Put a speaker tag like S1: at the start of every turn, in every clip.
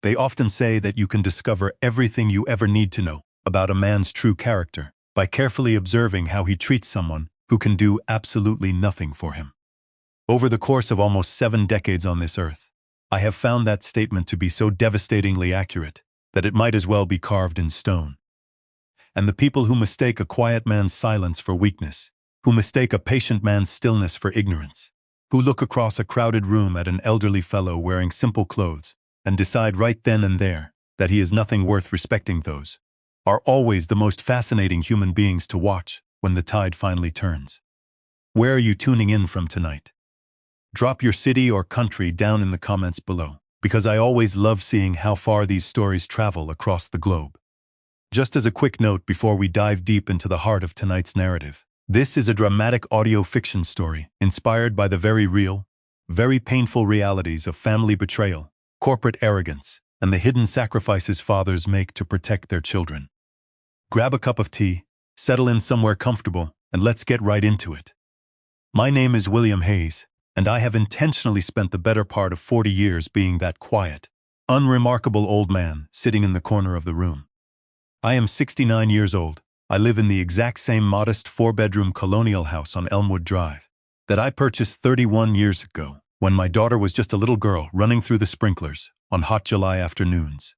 S1: They often say that you can discover everything you ever need to know about a man's true character by carefully observing how he treats someone who can do absolutely nothing for him. Over the course of almost 7 decades on this earth, I have found that statement to be so devastatingly accurate that it might as well be carved in stone. And the people who mistake a quiet man's silence for weakness, who mistake a patient man's stillness for ignorance, who look across a crowded room at an elderly fellow wearing simple clothes and decide right then and there that he is nothing worth respecting, those are always the most fascinating human beings to watch when the tide finally turns. Where are you tuning in from tonight? Drop your city or country down in the comments below, because I always love seeing how far these stories travel across the globe. Just as a quick note before we dive deep into the heart of tonight's narrative, this is a dramatic audio fiction story inspired by the very real, very painful realities of family betrayal, corporate arrogance, and the hidden sacrifices fathers make to protect their children. Grab a cup of tea, settle in somewhere comfortable, and let's get right into it. My name is William Hayes, and I have intentionally spent the better part of 40 years being that quiet, unremarkable old man sitting in the corner of the room. I am 69 years old. I live in the exact same modest 4-bedroom colonial house on Elmwood Drive that I purchased 31 years ago when my daughter was just a little girl running through the sprinklers on hot July afternoons.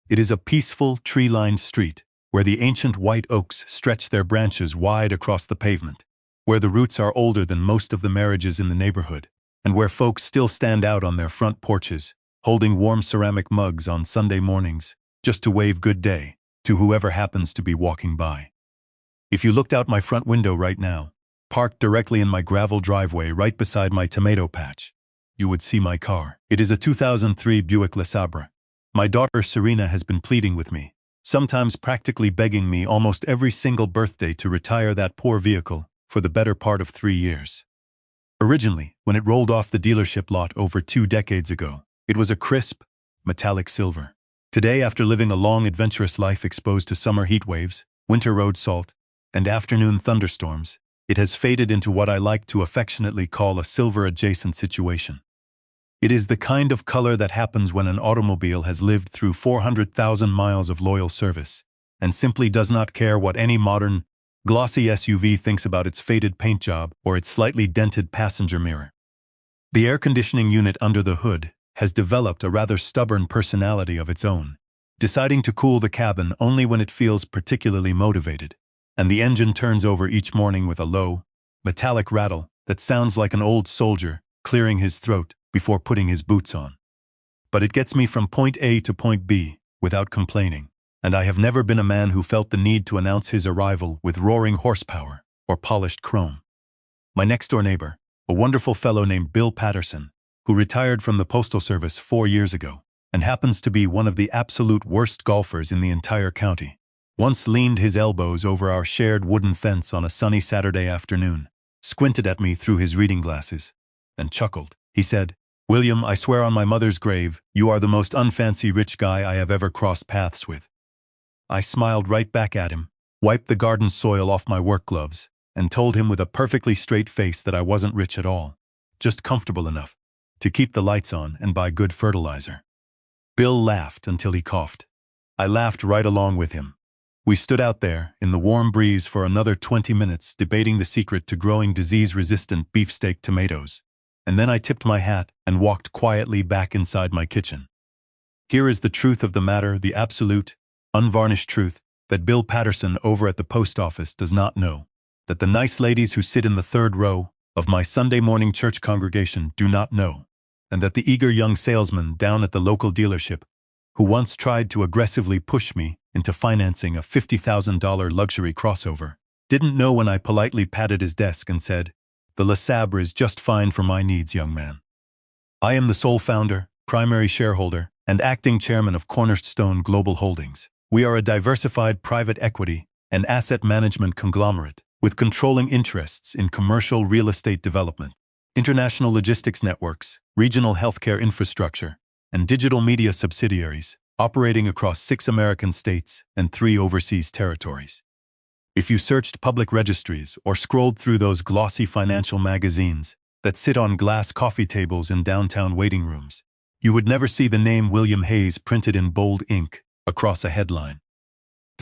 S1: It is a peaceful, tree-lined street where the ancient white oaks stretch their branches wide across the pavement, where the roots are older than most of the marriages in the neighborhood, and where folks still stand out on their front porches, holding warm ceramic mugs on Sunday mornings, just to wave good day to whoever happens to be walking by. If you looked out my front window right now, parked directly in my gravel driveway right beside my tomato patch, you would see my car. It is a 2003 Buick LeSabre. My daughter Serena has been pleading with me, sometimes practically begging me almost every single birthday to retire that poor vehicle for the better part of 3 years. Originally, when it rolled off the dealership lot over 2 decades ago, it was a crisp, metallic silver. Today, after living a long, adventurous life exposed to summer heat waves, winter road salt, and afternoon thunderstorms, it has faded into what I like to affectionately call a silver-adjacent situation. It is the kind of color that happens when an automobile has lived through 400,000 miles of loyal service and simply does not care what any modern, glossy SUV thinks about its faded paint job or its slightly dented passenger mirror. The air conditioning unit under the hood has developed a rather stubborn personality of its own, deciding to cool the cabin only when it feels particularly motivated, and the engine turns over each morning with a low, metallic rattle that sounds like an old soldier clearing his throat before putting his boots on. But it gets me from point A to point B without complaining, and I have never been a man who felt the need to announce his arrival with roaring horsepower or polished chrome. My next-door neighbor, a wonderful fellow named Bill Patterson, who retired from the Postal Service 4 years ago and happens to be one of the absolute worst golfers in the entire county, once leaned his elbows over our shared wooden fence on a sunny Saturday afternoon, squinted at me through his reading glasses, and chuckled. He said, "William, I swear on my mother's grave, you are the most unfancy rich guy I have ever crossed paths with." I smiled right back at him, wiped the garden soil off my work gloves, and told him with a perfectly straight face that I wasn't rich at all, just comfortable enough to keep the lights on and buy good fertilizer. Bill laughed until he coughed. I laughed right along with him. We stood out there in the warm breeze for another 20 minutes debating the secret to growing disease-resistant beefsteak tomatoes, and then I tipped my hat and walked quietly back inside my kitchen. Here is the truth of the matter, the absolute, unvarnished truth that Bill Patterson over at the post office does not know, that the nice ladies who sit in the 3rd row of my Sunday morning church congregation do not know, and that the eager young salesman down at the local dealership, who once tried to aggressively push me into financing a $50,000 luxury crossover, didn't know when I politely patted his desk and said, "The LeSabre is just fine for my needs, young man." I am the sole founder, primary shareholder, and acting chairman of Cornerstone Global Holdings. We are a diversified private equity and asset management conglomerate with controlling interests in commercial real estate development, international logistics networks, regional healthcare infrastructure, and digital media subsidiaries operating across 6 American states and 3 overseas territories. If you searched public registries or scrolled through those glossy financial magazines that sit on glass coffee tables in downtown waiting rooms, You would never see the name William Hayes printed in bold ink across a headline.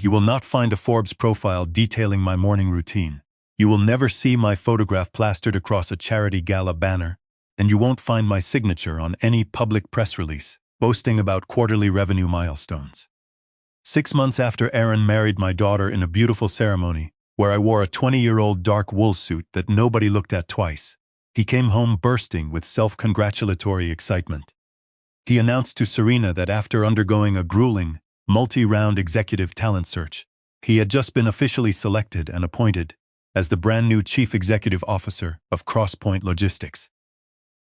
S1: You will not find a Forbes profile detailing my morning routine. You will never see my photograph plastered across a charity gala banner, and you won't find my signature on any public press release boasting about quarterly revenue milestones. 6 months after Aaron married my daughter in a beautiful ceremony, where I wore a 20-year-old dark wool suit that nobody looked at twice, he came home bursting with self-congratulatory excitement. He announced to Serena that after undergoing a grueling, multi-round executive talent search, he had just been officially selected and appointed as the brand new Chief Executive Officer of Crosspoint Logistics.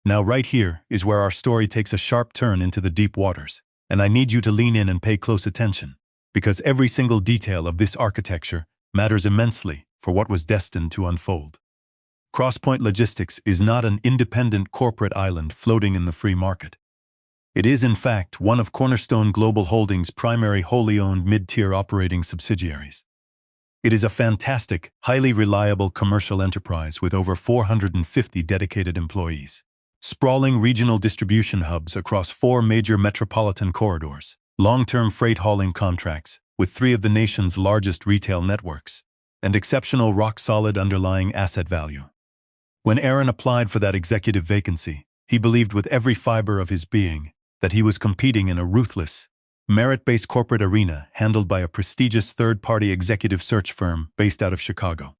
S1: Now right here is where our story takes a sharp turn into the deep waters, and I need you to lean in and pay close attention, because every single detail of this architecture matters immensely for what was destined to unfold. Crosspoint Logistics is not an independent corporate island floating in the free market. It is, in fact, one of Cornerstone Global Holdings' primary wholly owned mid-tier operating subsidiaries. It is a fantastic, highly reliable commercial enterprise with over 450 dedicated employees. Sprawling regional distribution hubs across 4 major metropolitan corridors, long-term freight hauling contracts with 3 of the nation's largest retail networks, and exceptional rock-solid underlying asset value. When Aaron applied for that executive vacancy, he believed with every fiber of his being that he was competing in a ruthless, merit-based corporate arena handled by a prestigious third-party executive search firm based out of Chicago.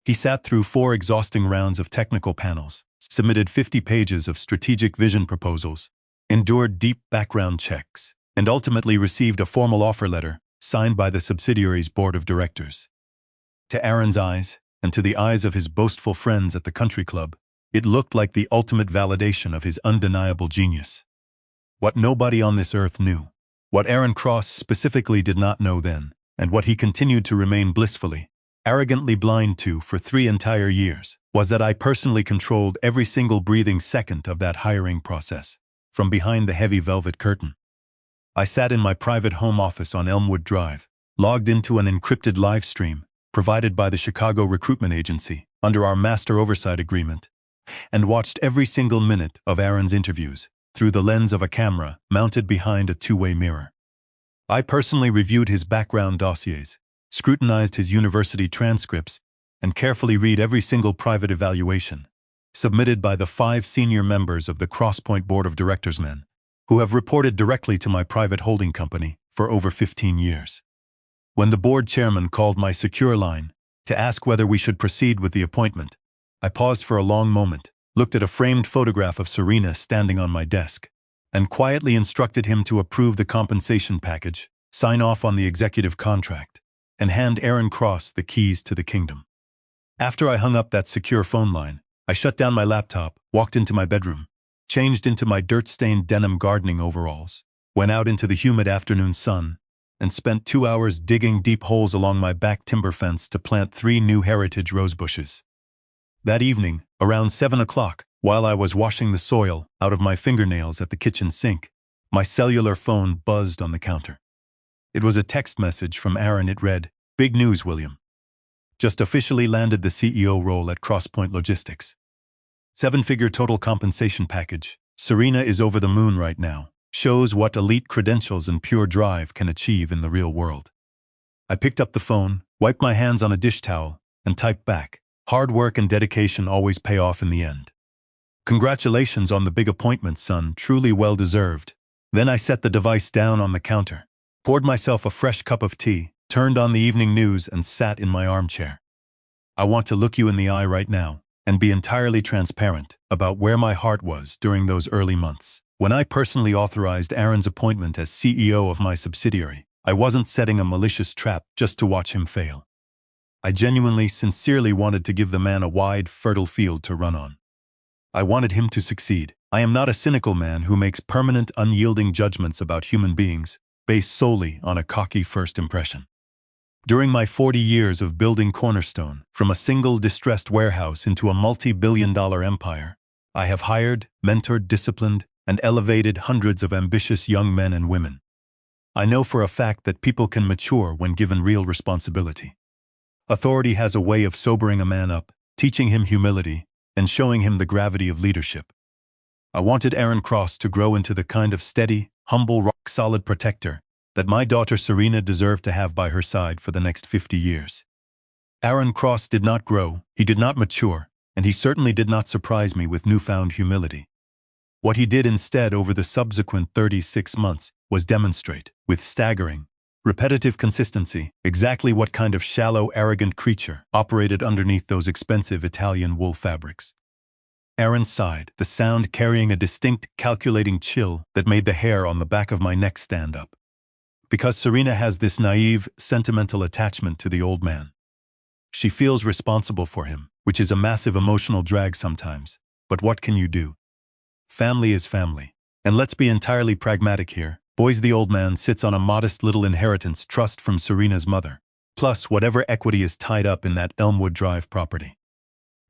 S1: He sat through 4 exhausting rounds of technical panels, submitted 50 pages of strategic vision proposals, endured deep background checks, and ultimately received a formal offer letter signed by the subsidiary's board of directors. To Aaron's eyes, and to the eyes of his boastful friends at the country club, it looked like the ultimate validation of his undeniable genius. What nobody on this earth knew, what Aaron Cross specifically did not know then, and what he continued to remain blissfully, arrogantly blind to for 3 entire years, was that I personally controlled every single breathing second of that hiring process, from behind the heavy velvet curtain. I sat in my private home office on Elmwood Drive, logged into an encrypted live stream provided by the Chicago recruitment agency under our master oversight agreement, and watched every single minute of Aaron's interviews through the lens of a camera mounted behind a 2-way mirror. I personally reviewed his background dossiers, scrutinized his university transcripts, and carefully read every single private evaluation submitted by the 5 senior members of the Crosspoint Board of Directors men, who have reported directly to my private holding company for over 15 years. When the board chairman called my secure line to ask whether we should proceed with the appointment, I paused for a long moment, looked at a framed photograph of Serena standing on my desk, and quietly instructed him to approve the compensation package, sign off on the executive contract, and hand Aaron Cross the keys to the kingdom. After I hung up that secure phone line, I shut down my laptop, walked into my bedroom, changed into my dirt-stained denim gardening overalls, went out into the humid afternoon sun, and spent 2 hours digging deep holes along my back timber fence to plant 3 new heritage rose bushes. That evening, around 7 o'clock, while I was washing the soil out of my fingernails at the kitchen sink, my cellular phone buzzed on the counter. It was a text message from Aaron. It read, "Big news, William. Just officially landed the CEO role at Crosspoint Logistics. 7-figure total compensation package. Serena is over the moon right now. Shows what elite credentials and pure drive can achieve in the real world." I picked up the phone, wiped my hands on a dish towel, and typed back, "Hard work and dedication always pay off in the end. Congratulations on the big appointment, son, truly well deserved." Then I set the device down on the counter, poured myself a fresh cup of tea, turned on the evening news, and sat in my armchair. I want to look you in the eye right now and be entirely transparent about where my heart was during those early months. When I personally authorized Aaron's appointment as CEO of my subsidiary, I wasn't setting a malicious trap just to watch him fail. I genuinely, sincerely wanted to give the man a wide, fertile field to run on. I wanted him to succeed. I am not a cynical man who makes permanent, unyielding judgments about human beings based solely on a cocky first impression. During my 40 years of building Cornerstone, from a single distressed warehouse into a multi-billion-dollar empire, I have hired, mentored, disciplined, and elevated hundreds of ambitious young men and women. I know for a fact that people can mature when given real responsibility. Authority has a way of sobering a man up, teaching him humility, and showing him the gravity of leadership. I wanted Aaron Cross to grow into the kind of steady, humble, rock-solid protector that my daughter Serena deserved to have by her side for the next 50 years. Aaron Cross did not grow, he did not mature, and he certainly did not surprise me with newfound humility. What he did instead over the subsequent 36 months was demonstrate, with staggering, repetitive consistency, exactly what kind of shallow, arrogant creature operated underneath those expensive Italian wool fabrics. Aaron sighed, the sound carrying a distinct, calculating chill that made the hair on the back of my neck stand up. Because Serena has this naive, sentimental attachment to the old man. She feels responsible for him, which is a massive emotional drag sometimes. But what can you do? Family is family. And let's be entirely pragmatic here. Boys, the old man sits on a modest little inheritance trust from Serena's mother, plus whatever equity is tied up in that Elmwood Drive property.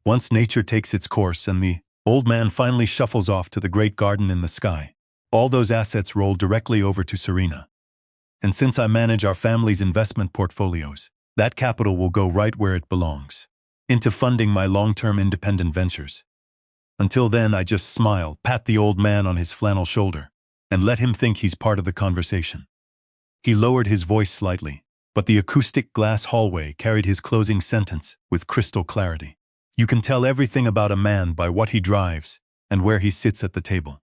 S1: Once nature takes its course and the old man finally shuffles off to the great garden in the sky, all those assets roll directly over to Serena. And since I manage our family's investment portfolios, that capital will go right where it belongs, into funding my long-term independent ventures. Until then, I just smile, pat the old man on his flannel shoulder, and let him think he's part of the conversation. He lowered his voice slightly, but the acoustic glass hallway carried his closing sentence with crystal clarity. You can tell everything about a man by what he drives and where he sits at the table.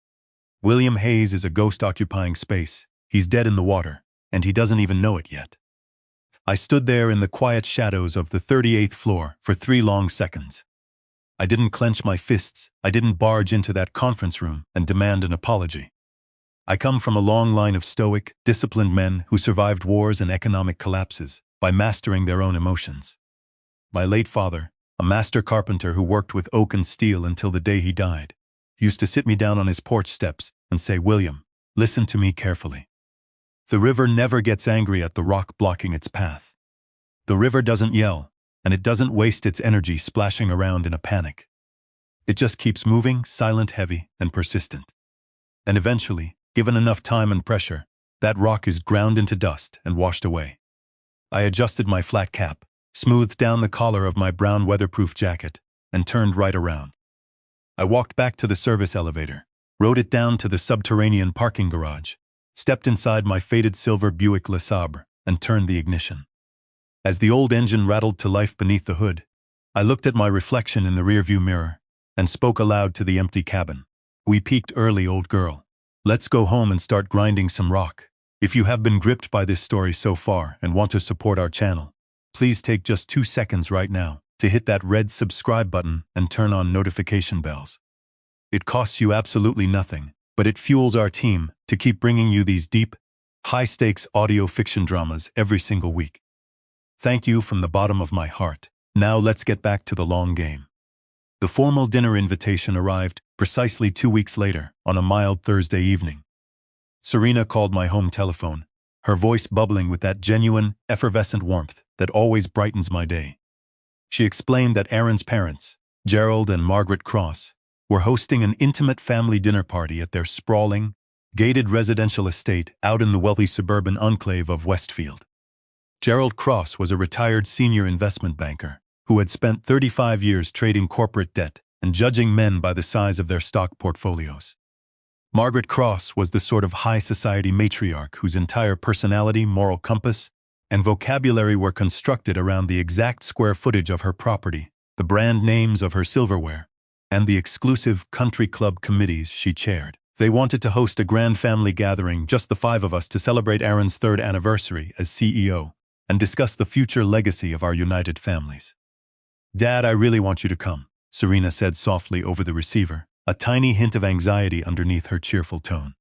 S1: William Hayes is a ghost occupying space. He's dead in the water, and he doesn't even know it yet. I stood there in the quiet shadows of the 38th floor for 3 long seconds. I didn't clench my fists. I didn't barge into that conference room and demand an apology. I come from a long line of stoic, disciplined men who survived wars and economic collapses by mastering their own emotions. My late father, a master carpenter who worked with oak and steel until the day he died, used to sit me down on his porch steps and say, "William, listen to me carefully. The river never gets angry at the rock blocking its path. The river doesn't yell, and it doesn't waste its energy splashing around in a panic. It just keeps moving, silent, heavy, and persistent. And eventually, given enough time and pressure, that rock is ground into dust and washed away." I adjusted my flat cap, smoothed down the collar of my brown weatherproof jacket, and turned right around. I walked back to the service elevator, rode it down to the subterranean parking garage, stepped inside my faded silver Buick Le Sabre, and turned the ignition. As the old engine rattled to life beneath the hood, I looked at my reflection in the rearview mirror and spoke aloud to the empty cabin. "We peaked early, old girl. Let's go home and start grinding some rock." If you have been gripped by this story so far and want to support our channel, please take just 2 seconds right now to hit that red subscribe button and turn on notification bells. It costs you absolutely nothing, but it fuels our team to keep bringing you these deep, high-stakes audio fiction dramas every single week. Thank you from the bottom of my heart. Now let's get back to the long game. The formal dinner invitation arrived precisely 2 weeks later, on a mild Thursday evening. Serena called my home telephone, her voice bubbling with that genuine, effervescent warmth that always brightens my day. She explained that Aaron's parents, Gerald and Margaret Cross, were hosting an intimate family dinner party at their sprawling, gated residential estate out in the wealthy suburban enclave of Westfield. Gerald Cross was a retired senior investment banker who had spent 35 years trading corporate debt and judging men by the size of their stock portfolios. Margaret Cross was the sort of high society matriarch whose entire personality, moral compass, and vocabulary were constructed around the exact square footage of her property, the brand names of her silverware, and the exclusive country club committees she chaired. They wanted to host a grand family gathering, just the 5 of us, to celebrate Aaron's 3rd anniversary as CEO and discuss the future legacy of our united families. "Dad, I really want you to come," Serena said softly over the receiver, a tiny hint of anxiety underneath her cheerful tone.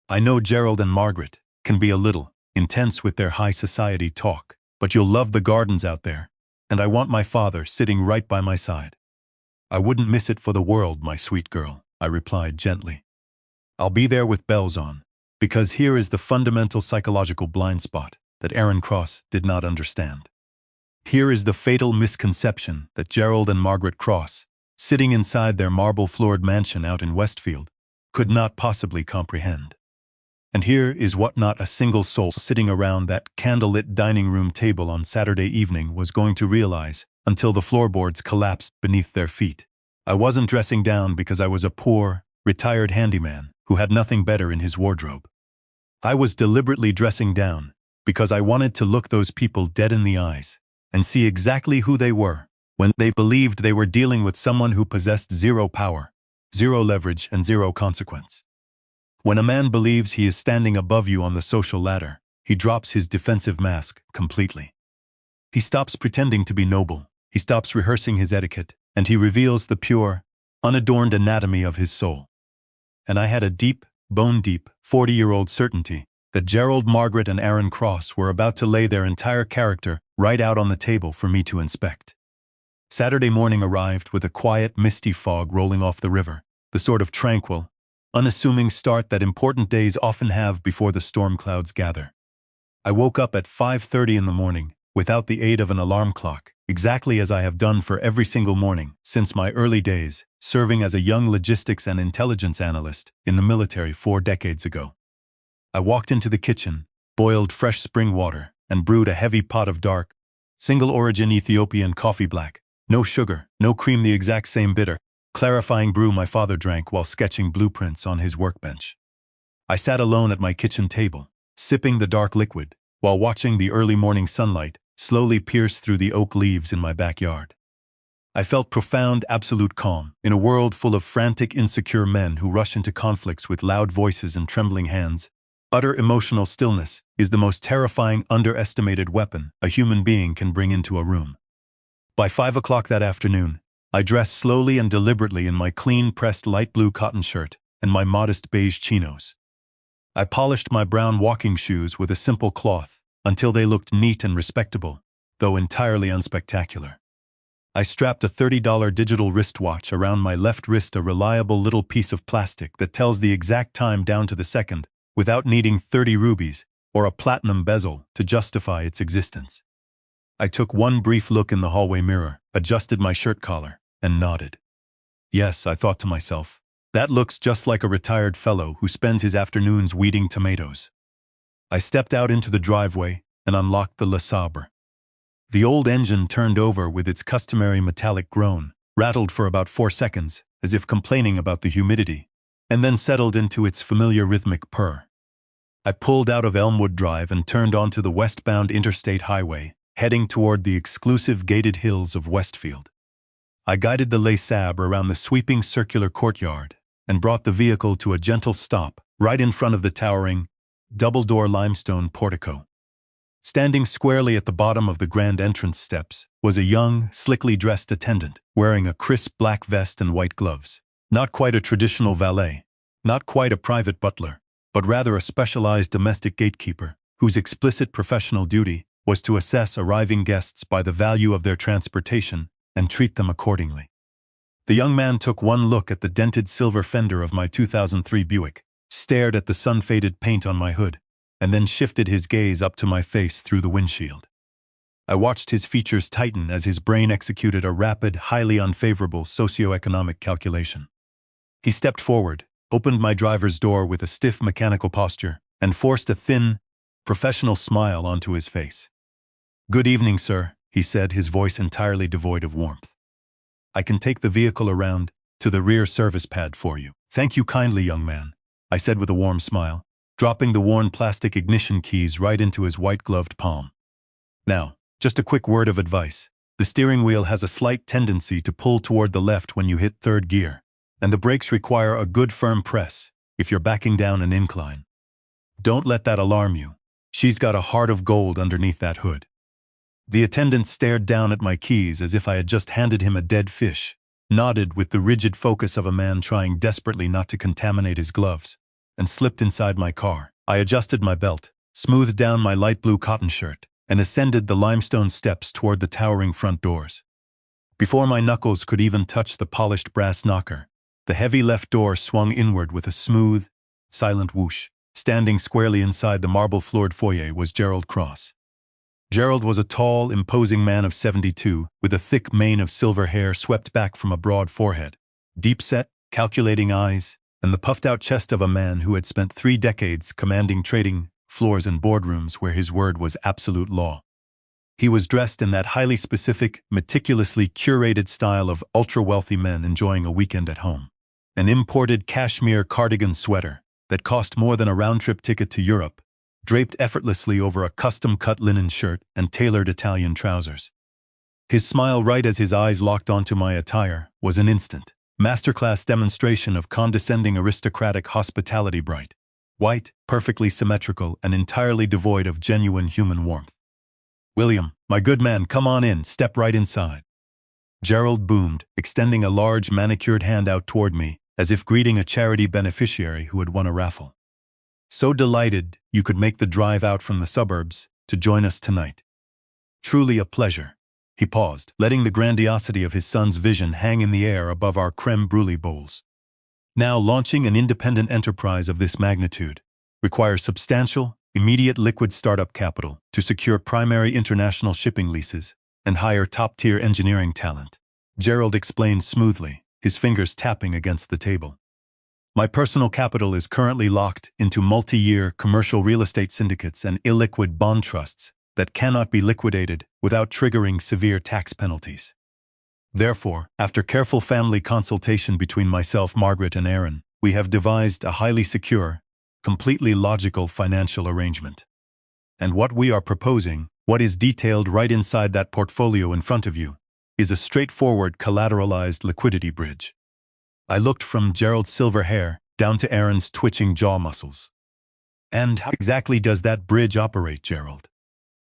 S1: "I know Gerald and Margaret can be a little intense with their high society talk, but you'll love the gardens out there, and I want my father sitting right by my side." "I wouldn't miss it for the world, my sweet girl," I replied gently. "I'll be there with bells on, because here is the fundamental psychological blind spot that Aaron Cross did not understand. Here is the fatal misconception that Gerald and Margaret Cross, sitting inside their marble-floored mansion out in Westfield, could not possibly comprehend. And here is what not a single soul sitting around that candlelit dining room table on Saturday evening was going to realize until the floorboards collapsed beneath their feet. I wasn't dressing down because I was a poor, retired handyman who had nothing better in his wardrobe. I was deliberately dressing down because I wanted to look those people dead in the eyes and see exactly who they were when they believed they were dealing with someone who possessed zero power, zero leverage, and zero consequence. When a man believes he is standing above you on the social ladder, he drops his defensive mask completely. He stops pretending to be noble, he stops rehearsing his etiquette, and he reveals the pure, unadorned anatomy of his soul. And I had a deep, bone-deep, 40-year-old certainty that Gerald, Margaret, and Aaron Cross were about to lay their entire character right out on the table for me to inspect. Saturday morning arrived with a quiet, misty fog rolling off the river, the sort of tranquil, unassuming start that important days often have before the storm clouds gather. I woke up at 5:30 in the morning, without the aid of an alarm clock, exactly as I have done for every single morning since my early days, serving as a young logistics and intelligence analyst in the military 4 decades ago. I walked into the kitchen, boiled fresh spring water, and brewed a heavy pot of dark, single-origin Ethiopian coffee black. No sugar, no cream, the exact same bitter, clarifying brew my father drank while sketching blueprints on his workbench. I sat alone at my kitchen table, sipping the dark liquid, while watching the early morning sunlight slowly pierce through the oak leaves in my backyard. I felt profound, absolute calm in a world full of frantic, insecure men who rush into conflicts with loud voices and trembling hands. Utter emotional stillness is the most terrifying, underestimated weapon a human being can bring into a room. By 5 o'clock that afternoon, I dressed slowly and deliberately in my clean-pressed light blue cotton shirt and my modest beige chinos. I polished my brown walking shoes with a simple cloth until they looked neat and respectable, though entirely unspectacular. I strapped a $30 digital wristwatch around my left wrist, a reliable little piece of plastic that tells the exact time down to the second without needing 30 rubies or a platinum bezel to justify its existence. I took one brief look in the hallway mirror, adjusted my shirt collar, and nodded. Yes, I thought to myself, that looks just like a retired fellow who spends his afternoons weeding tomatoes. I stepped out into the driveway and unlocked the Le Sabre. The old engine turned over with its customary metallic groan, rattled for about 4 seconds, as if complaining about the humidity, and then settled into its familiar rhythmic purr. I pulled out of Elmwood Drive and turned onto the westbound interstate highway, heading toward the exclusive gated hills of Westfield. I guided the Le Sabre around the sweeping circular courtyard and brought the vehicle to a gentle stop right in front of the towering, double-door limestone portico. Standing squarely at the bottom of the grand entrance steps was a young, slickly dressed attendant wearing a crisp black vest and white gloves. Not quite a traditional valet, not quite a private butler, but rather a specialized domestic gatekeeper whose explicit professional duty was to assess arriving guests by the value of their transportation and treat them accordingly. The young man took one look at the dented silver fender of my 2003 Buick, stared at the sun-faded paint on my hood, and then shifted his gaze up to my face through the windshield. I watched his features tighten as his brain executed a rapid, highly unfavorable socioeconomic calculation. He stepped forward, opened my driver's door with a stiff mechanical posture, and forced a thin, professional smile onto his face. "Good evening, sir," he said, his voice entirely devoid of warmth. "I can take the vehicle around to the rear service pad for you." "Thank you kindly, young man," I said with a warm smile, dropping the worn plastic ignition keys right into his white-gloved palm. "Now, just a quick word of advice. The steering wheel has a slight tendency to pull toward the left when you hit third gear, and the brakes require a good firm press if you're backing down an incline. Don't let that alarm you. She's got a heart of gold underneath that hood." The attendant stared down at my keys as if I had just handed him a dead fish, nodded with the rigid focus of a man trying desperately not to contaminate his gloves, and slipped inside my car. I adjusted my belt, smoothed down my light blue cotton shirt, and ascended the limestone steps toward the towering front doors. Before my knuckles could even touch the polished brass knocker, the heavy left door swung inward with a smooth, silent whoosh. Standing squarely inside the marble-floored foyer was Gerald Cross. Gerald was a tall, imposing man of 72, with a thick mane of silver hair swept back from a broad forehead, deep-set, calculating eyes, and the puffed-out chest of a man who had spent 3 decades commanding trading floors and boardrooms where his word was absolute law. He was dressed in that highly specific, meticulously curated style of ultra-wealthy men enjoying a weekend at home. An imported cashmere cardigan sweater that cost more than a round-trip ticket to Europe, draped effortlessly over a custom-cut linen shirt and tailored Italian trousers. His smile, right as his eyes locked onto my attire, was an instant masterclass demonstration of condescending aristocratic hospitality, bright, white, perfectly symmetrical, and entirely devoid of genuine human warmth. "William, my good man, come on in, step right inside," Gerald boomed, extending a large manicured hand out toward me, as if greeting a charity beneficiary who had won a raffle. "So delighted you could make the drive out from the suburbs to join us tonight. Truly a pleasure." He paused, letting the grandiosity of his son's vision hang in the air above our creme brulee bowls. Now, launching an independent enterprise of this magnitude requires substantial, immediate liquid startup capital to secure primary international shipping leases and hire top-tier engineering talent, Gerald explained smoothly, his fingers tapping against the table. "My personal capital is currently locked into multi-year commercial real estate syndicates and illiquid bond trusts that cannot be liquidated without triggering severe tax penalties. Therefore, after careful family consultation between myself, Margaret, and Aaron, we have devised a highly secure, completely logical financial arrangement. And what we are proposing, what is detailed right inside that portfolio in front of you, is a straightforward collateralized liquidity bridge." I looked from Gerald's silver hair down to Aaron's twitching jaw muscles. "And how exactly does that bridge operate, Gerald?"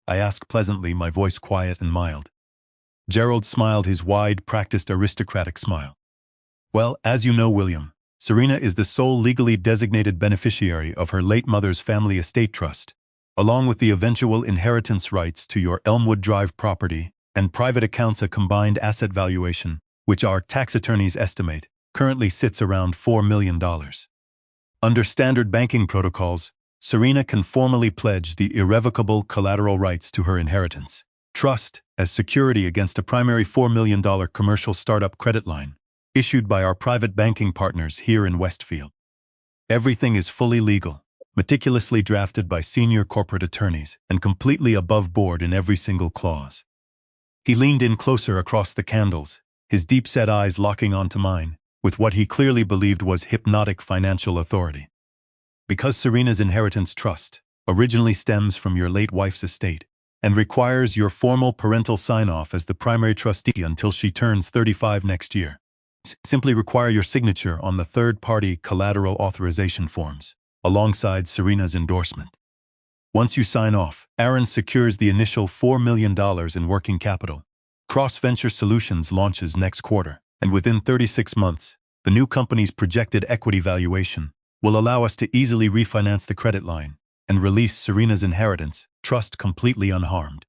S1: I asked pleasantly, my voice quiet and mild. Gerald smiled his wide, practiced aristocratic smile. "Well, as you know, William, Serena is the sole legally designated beneficiary of her late mother's family estate trust, along with the eventual inheritance rights to your Elmwood Drive property and private accounts. A combined asset valuation, which our tax attorneys estimate, currently sits around $4 million. Under standard banking protocols, Serena can formally pledge the irrevocable collateral rights to her inheritance trust as security against a primary $4 million commercial startup credit line, issued by our private banking partners here in Westfield. Everything is fully legal, meticulously drafted by senior corporate attorneys, and completely above board in every single clause." He leaned in closer across the candles, his deep-set eyes locking onto mine, with what he clearly believed was hypnotic financial authority. "Because Serena's inheritance trust originally stems from your late wife's estate and requires your formal parental sign-off as the primary trustee until she turns 35 next year, simply require your signature on the third-party collateral authorization forms, alongside Serena's endorsement. Once you sign off, Aaron secures the initial $4 million in working capital. Cross Venture Solutions launches next quarter, and within 36 months, the new company's projected equity valuation will allow us to easily refinance the credit line and release Serena's inheritance trust completely unharmed.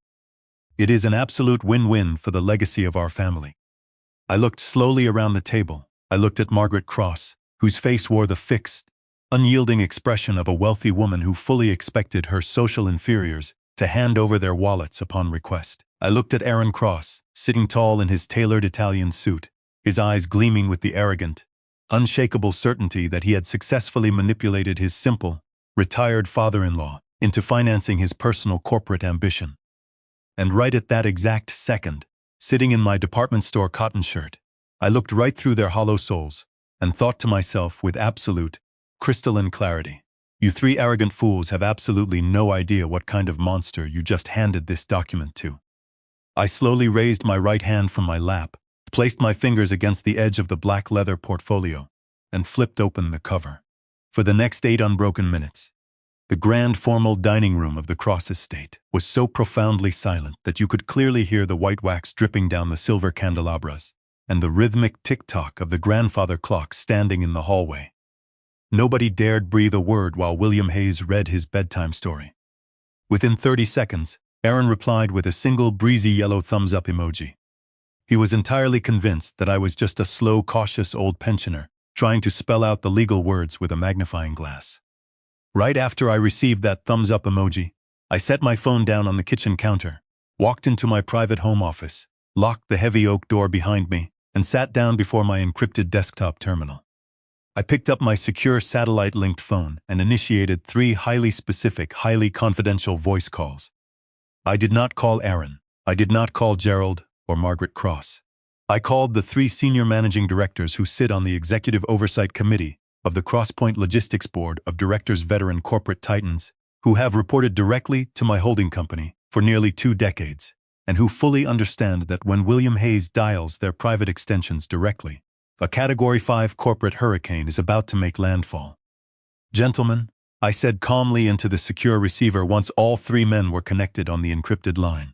S1: It is an absolute win-win for the legacy of our family." I looked slowly around the table. I looked at Margaret Cross, whose face wore the fixed, unyielding expression of a wealthy woman who fully expected her social inferiors to hand over their wallets upon request. I looked at Aaron Cross, sitting tall in his tailored Italian suit, his eyes gleaming with the arrogant, unshakable certainty that he had successfully manipulated his simple, retired father-in-law into financing his personal corporate ambition. And right at that exact second, sitting in my department store cotton shirt, I looked right through their hollow souls and thought to myself with absolute, crystalline clarity, "You three arrogant fools have absolutely no idea what kind of monster you just handed this document to." I slowly raised my right hand from my lap, placed my fingers against the edge of the black leather portfolio, and flipped open the cover. For the next 8 unbroken minutes, the grand formal dining room of the Cross estate was so profoundly silent that you could clearly hear the white wax dripping down the silver candelabras and the rhythmic tick-tock of the grandfather clock standing in the hallway. Nobody dared breathe a word while William Hayes read his bedtime story. Within 30 seconds, Aaron replied with a single breezy yellow thumbs-up emoji. He was entirely convinced that I was just a slow, cautious old pensioner trying to spell out the legal words with a magnifying glass. Right after I received that thumbs-up emoji, I set my phone down on the kitchen counter, walked into my private home office, locked the heavy oak door behind me, and sat down before my encrypted desktop terminal. I picked up my secure satellite-linked phone and initiated 3 highly specific, highly confidential voice calls. I did not call Aaron. I did not call Gerald or Margaret Cross. I called the 3 senior managing directors who sit on the Executive Oversight Committee of the Crosspoint Logistics Board of Directors, veteran corporate titans, who have reported directly to my holding company for nearly 2 decades, and who fully understand that when William Hayes dials their private extensions directly, a Category 5 corporate hurricane is about to make landfall. Gentlemen, I said calmly into the secure receiver once all 3 men were connected on the encrypted line.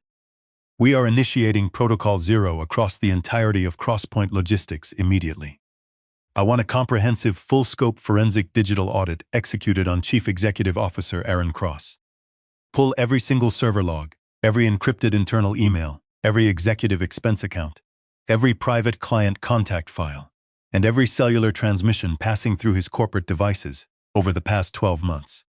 S1: We are initiating Protocol 0 across the entirety of Crosspoint Logistics immediately. I want a comprehensive, full-scope forensic digital audit executed on Chief Executive Officer Aaron Cross. Pull every single server log, every encrypted internal email, every executive expense account, every private client contact file, and every cellular transmission passing through his corporate devices over the past 12 months.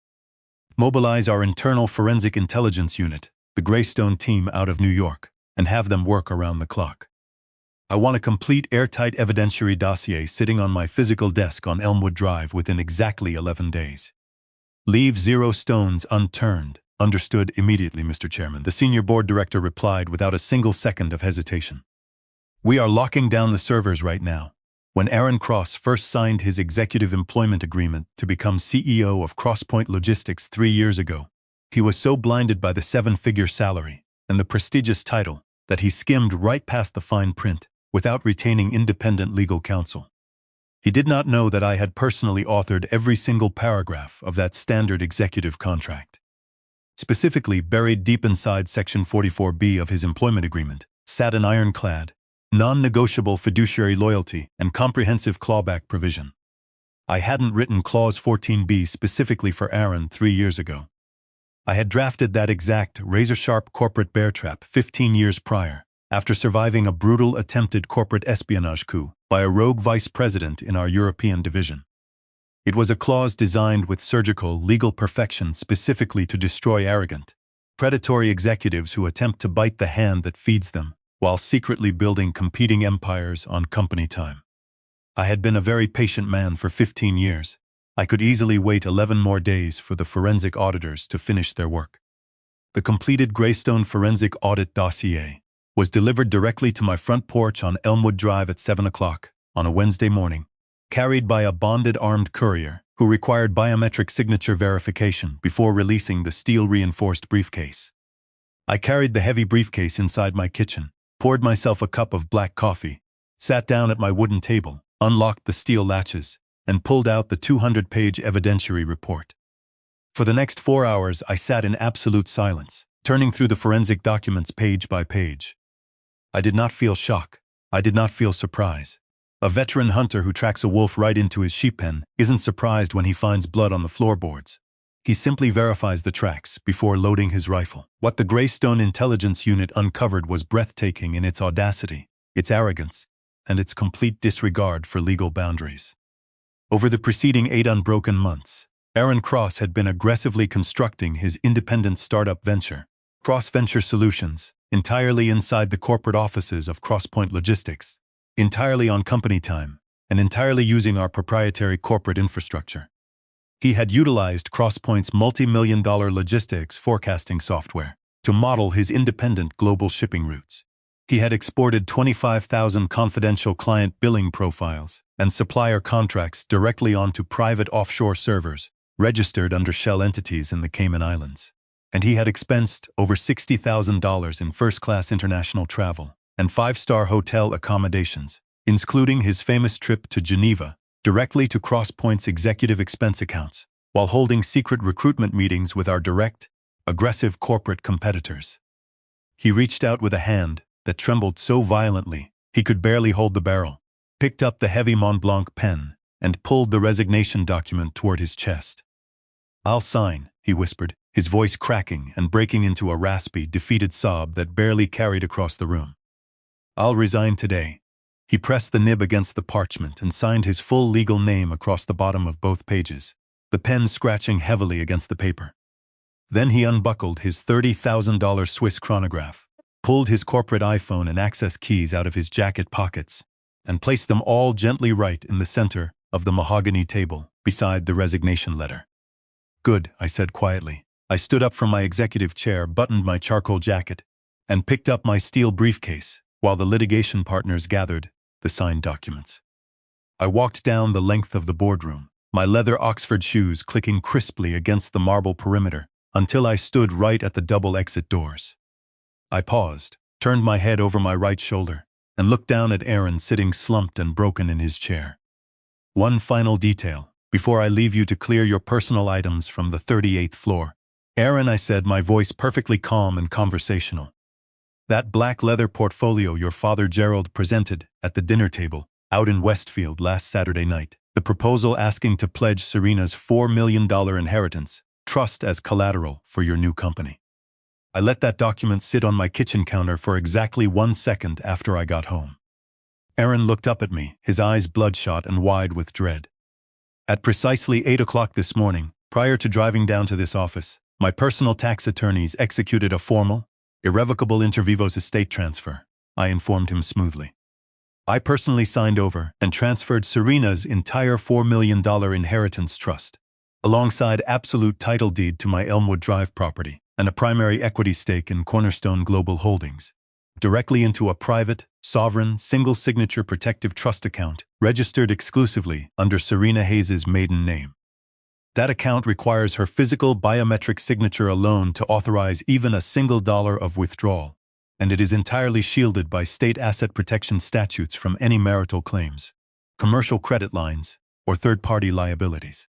S1: Mobilize our internal forensic intelligence unit, the Greystone team out of New York, and have them work around the clock. I want a complete airtight evidentiary dossier sitting on my physical desk on Elmwood Drive within exactly 11 days. Leave 0 stones unturned. Understood immediately, Mr. Chairman, the senior board director replied without a single second of hesitation. We are locking down the servers right now. When Aaron Cross first signed his executive employment agreement to become CEO of Crosspoint Logistics 3 years ago, he was so blinded by the 7-figure salary and the prestigious title that he skimmed right past the fine print without retaining independent legal counsel. He did not know that I had personally authored every single paragraph of that standard executive contract. Specifically, buried deep inside Section 44B of his employment agreement sat an ironclad, non-negotiable fiduciary loyalty and comprehensive clawback provision. I hadn't written Clause 14B specifically for Aaron 3 years ago. I had drafted that exact razor-sharp corporate bear trap 15 years prior, after surviving a brutal attempted corporate espionage coup by a rogue vice president in our European division. It was a clause designed with surgical, legal perfection specifically to destroy arrogant, predatory executives who attempt to bite the hand that feeds them, while secretly building competing empires on company time. I had been a very patient man for 15 years. I could easily wait 11 more days for the forensic auditors to finish their work. The completed Greystone forensic audit dossier was delivered directly to my front porch on Elmwood Drive at 7 o'clock on a Wednesday morning, carried by a bonded armed courier who required biometric signature verification before releasing the steel-reinforced briefcase. I carried the heavy briefcase inside my kitchen, poured myself a cup of black coffee, sat down at my wooden table, unlocked the steel latches, and pulled out the 200-page evidentiary report. For the next 4 hours, I sat in absolute silence, turning through the forensic documents page by page. I did not feel shock. I did not feel surprise. A veteran hunter who tracks a wolf right into his sheep pen isn't surprised when he finds blood on the floorboards. He simply verifies the tracks before loading his rifle. What the Greystone Intelligence Unit uncovered was breathtaking in its audacity, its arrogance, and its complete disregard for legal boundaries. Over the preceding 8 unbroken months, Aaron Cross had been aggressively constructing his independent startup venture, Cross Venture Solutions, entirely inside the corporate offices of Crosspoint Logistics, entirely on company time, and entirely using our proprietary corporate infrastructure. He had utilized Crosspoint's multi-million-dollar logistics forecasting software to model his independent global shipping routes. He had exported 25,000 confidential client billing profiles and supplier contracts directly onto private offshore servers registered under shell entities in the Cayman Islands. And he had expensed over $60,000 in first-class international travel and 5-star hotel accommodations, including his famous trip to Geneva, directly to Crosspoint's executive expense accounts, while holding secret recruitment meetings with our direct, aggressive corporate competitors. He reached out with a hand that trembled so violently he could barely hold the barrel, picked up the heavy Mont Blanc pen, and pulled the resignation document toward his chest. "I'll sign," he whispered, his voice cracking and breaking into a raspy, defeated sob that barely carried across the room. "I'll resign today." He pressed the nib against the parchment and signed his full legal name across the bottom of both pages, the pen scratching heavily against the paper. Then he unbuckled his $30,000 Swiss chronograph, pulled his corporate iPhone and access keys out of his jacket pockets, and placed them all gently right in the center of the mahogany table beside the resignation letter. "Good," I said quietly. I stood up from my executive chair, buttoned my charcoal jacket, and picked up my steel briefcase, while the litigation partners gathered the signed documents. I walked down the length of the boardroom, my leather Oxford shoes clicking crisply against the marble perimeter, until I stood right at the double exit doors. I paused, turned my head over my right shoulder, and looked down at Aaron sitting slumped and broken in his chair. One final detail, before I leave you to clear your personal items from the 38th floor. Aaron, I said, my voice perfectly calm and conversational. That black leather portfolio your father Gerald presented at the dinner table out in Westfield last Saturday night, the proposal asking to pledge Serena's $4 million inheritance trust as collateral for your new company. I let that document sit on my kitchen counter for exactly 1 second after I got home. Aaron looked up at me, his eyes bloodshot and wide with dread. At precisely 8 o'clock this morning, prior to driving down to this office, my personal tax attorneys executed a formal, irrevocable inter vivos estate transfer, I informed him smoothly. I personally signed over and transferred Serena's entire $4 million inheritance trust, alongside absolute title deed to my Elmwood Drive property and a primary equity stake in Cornerstone Global Holdings, directly into a private, sovereign, single-signature protective trust account registered exclusively under Serena Hayes' maiden name. That account requires her physical biometric signature alone to authorize even a single dollar of withdrawal, and it is entirely shielded by state asset protection statutes from any marital claims, commercial credit lines, or third-party liabilities.